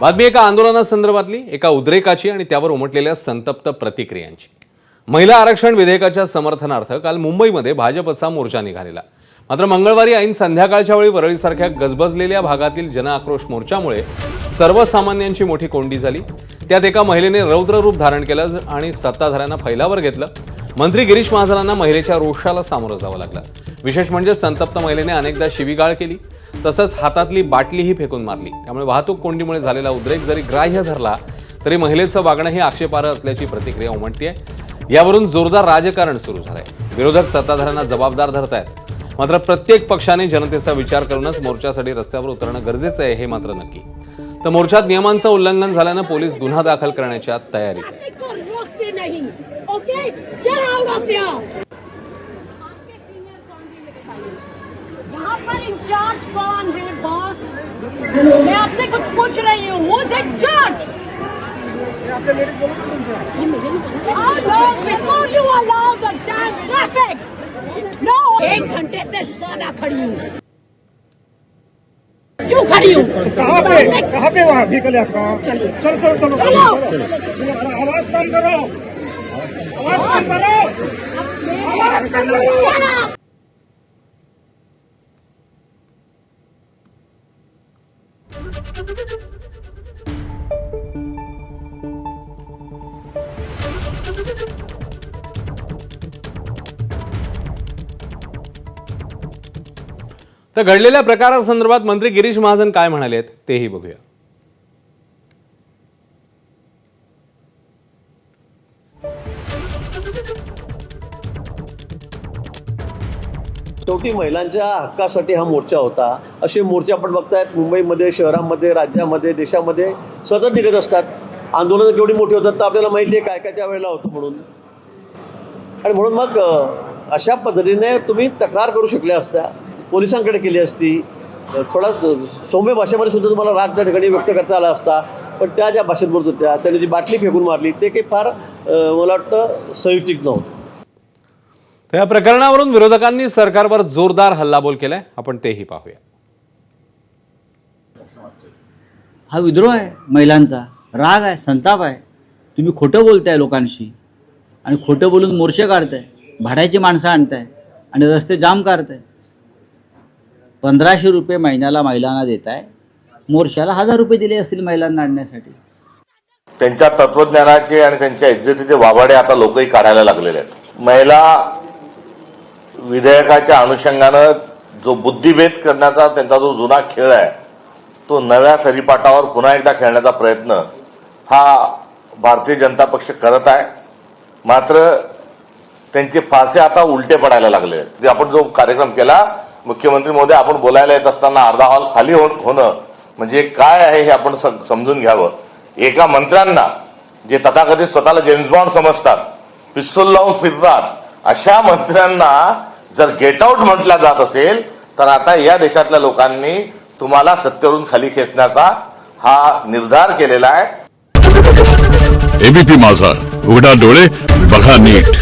बातमी एका आंदोलनासंदर्भातली, एका उद्रेकाची आणि त्यावर उमटलेल्या संतप्त प्रतिक्रियांची। महिला आरक्षण विधेयकाच्या समर्थनार्थ काल मुंबईमध्ये भाजपचा मोर्चा निघालेला। मात्र मंगळवारी ऐन संध्याकाळच्या वेळी वरळीसारख्या गजबजलेल्या भागातील जनआक्रोश मोर्चामुळे सर्वसामान्यांची मोठी कोंडी झाली। त्यात एका महिलेने रौद्र रूप धारण केलं आणि सत्ताधाऱ्यांना फैलावर घेतलं। मंत्री गिरीश महाजनांना महिलेच्या रोषाला सामोरं जावं लागलं। विशेष म्हणजे संतप्त महिलेने अनेकदा शिवीगाळ केली, तसंच हातातली बाटलीही फेकून मारली। त्यामुळे वाहतूक कोंडीमुळे झालेला उद्रेक जरी ग्राह्य धरला तरी महिलेचं वागणं हे आक्षेपार्ह असल्याची प्रतिक्रिया उमटतेय। यावरून जोरदार राजकारण सुरू झालंय। विरोधक सत्ताधाऱ्यांना जबाबदार धरतायत, मात्र प्रत्येक पक्षाने जनतेचा विचार करूनच मोर्चासाठी रस्त्यावर उतरणं गरजेचं आहे हे मात्र नक्की। तर मोर्चात नियमांचं उल्लंघन झाल्यानं पोलीस गुन्हा दाखल करण्याच्या तयारीत आहेत। यहाँ पर इंचार्ज कौन है बॉस? मैं आपसे कुछ पूछ रही हूँ, who is in-charge? How long before you allow the damn traffic? No, 1 घंटे से ज्यादा खड़ी हूँ। क्यों खड़ी हूँ? कहाँ पे वहाँ व्हीकल है आपका? चलिए। चलो चलो चलो चलो। आवाज कम करो, आवाज कम करो, आवाज कम करो। तर घडलेल्या प्रकारासंदर्भात मंत्री गिरीश महाजन काय म्हणालेत तेही बघूया। शेवटी महिलांच्या हक्कासाठी हा मोर्चा होता। असे मोर्चे आपण बघतायत मुंबईमध्ये, शहरामध्ये, राज्यामध्ये, देशामध्ये सतत निघत असतात। आंदोलनं केवढी मोठी होतात तर आपल्याला माहिती आहे काय काय त्यावेळेला होतं म्हणून। आणि म्हणून मग अशा पद्धतीने तुम्ही तक्रार करू शकल्या असत्या, पोलिसांकडे केली असती, थोडा सौम्य भाषेमध्ये सुद्धा तुम्हाला राग त्या ठिकाणी व्यक्त करता आला असता। पण त्या ज्या भाषेत बोलत होत्या, त्यांनी जी बाटली फेकून मारली ते काही फार मला वाटतं संयुक्तिक नव्हतं। तर या प्रकरणावरून विरोधकांनी सरकारवर जोरदार हल्लाबोल केलाय, आपण तेही पाहूया। हा विद्रोह आहे, महिलांचा राग आहे, संताप आहे। तुम्ही खोटं बोलताय लोकांशी आणि खोटं बोलून मोर्चे काढताय, भाड्याची माणसं आणताय आणि रस्ते जाम करताय। 1500 रुपये महिन्याला महिलांना देताय, मोर्चाला 1000 रुपये दिले असतील महिलांना आणण्यासाठी। त्यांच्या तत्वज्ञानाचे आणि त्यांच्या इज्जतीचे वाभाडे आता लोकही काढायला लागलेले आहेत। महिला विधेयकाच्या अनुषंगानं जो बुद्धिभेद करण्याचा त्यांचा जो जुना खेळ आहे तो नव्या सरीपाटावर पुन्हा एकदा खेळण्याचा प्रयत्न हा भारतीय जनता पक्ष करत आहे। मात्र त्यांचे फासे आता उलटे पडायला लागले आहेत। आपण जो कार्यक्रम केला मुख्यमंत्री महोदय, आपण बोलायला येत असताना अर्धा हॉल खाली होणं म्हणजे काय आहे हे आपण समजून घ्यावं। एका मंत्र्यांना जे तथाकथित स्वतःला जेम्स बॉन्ड समजतात, पिस्तूल लावून फिरतात, अशा मंत्र्यांना जर गेट आउट म्हटलं जात असेल तर आता या देशातल्या लोकांनी तुम्हाला सत्तेवरून खाली खेचण्याचा हा निर्धार केलेला आहे। एबीपी माझा, उघडा डोळे बघा नीट।